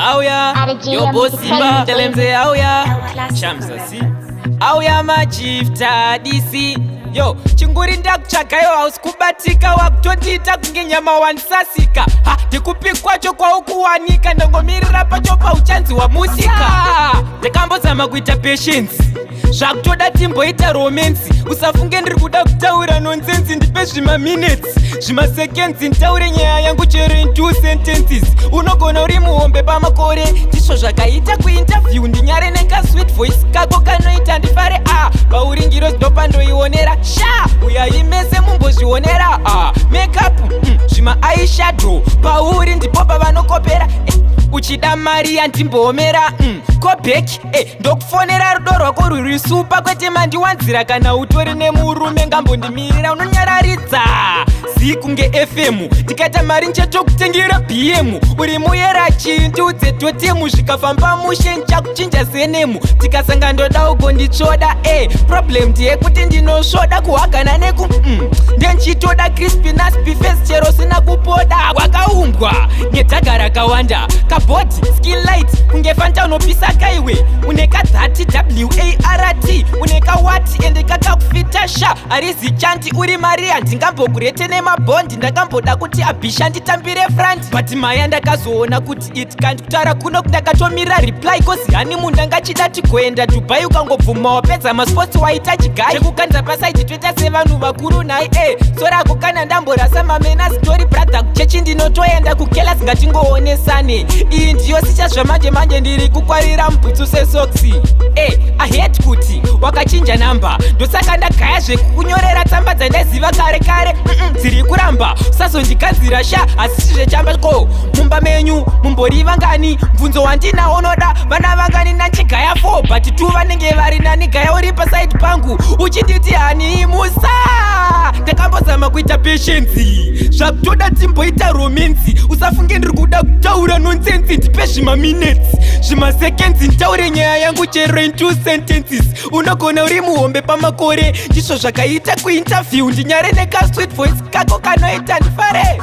auya yobosimba telemze auya Chamza si auya MaChief Tadisy yo chinguri ndakutsvagayo hausikubatika wakutondiita kunge nyama wanisasika ha ndikupi kwacho kwaukuwanika ndangomirira pacho pauchanzi wamusika ndakambozama kuita patience zvakutoda timboita romance usafunge ndiri kuda kutaura nonsense ndipe zvimaminutes zvimaseconds nditaure nyaya yangu chero in 2 sentences unogona uri muhombe pamakore ndizvo zvakaita kuinterview ndinyare nekasweet voice kako kanoita ndifare pauringiro zinopandoionera uyaimese mumbozvionera makeup zvima-eyeshadow pauri ndipo pavanokopera uchida mari yandimboomera kobheki ndokufonera rudo rwako rwuri supa kwete mandiwanzira kana utori nemurume ngambondimirira unonyararidza zikunge fm ndikaita mari nchetokutengera bm uri muyera chindiudze totemu zvikafamba mushe nchakuchinja senemu tikasanga ndoda ugonditsvoda problem ndeyekuti ndinosvoda kuhagana neku ndenchitoda crispy nasty face chero sina kupoda wakaumbwa nedhaga rakawanda kabhodi skin light kunge fanta unopisa kaiwe uneka 30 wart uneka wati ende kakakufita sha arizi chanti uri maria ndingambokurete nemabhondi ndakamboda kuti abhisha nditambire front but maya ndakazoona kuti it kandi kutaura kuno ndakatomirira reply kozi hani munhu ndangachida tigoenda dubai ukangobvuma wapedza masports waita chigai chekukanza pasaiti toita sevanhu vakuru nai sorako kana ndamborasa mamena story brother kuchechi ndinotoenda kukelas ngatingoonesane iyi ndiyo sicha zvamanje manje ndiri kukwarira mubhutsu sesoksi ahate kuti wakachinja namba ndosaka ndagaya zvekukunyorera tsamba dzandaziva kare kare dziri kuramba usazondikanzira sha asi zvichamba ko mumba menyu mumboriva ngani mvunzo wandinawo noda vana vangani nanchigaya 4 but 2 vanenge vari nani gaya uri pasaidi pangu uchinditi hani Musa ndakambozama kuita patience zvakutoda timboita romance usafunge ndiri kuda kutaura nonsense ndipe zvimaminutes zvimaseconds nditaure nyaya yangu chero in 2 sentences unogona uri muhombe pamakore ndizvo zvakaita kuinterview ndinyare nekasweet voice kako kanoita ndifare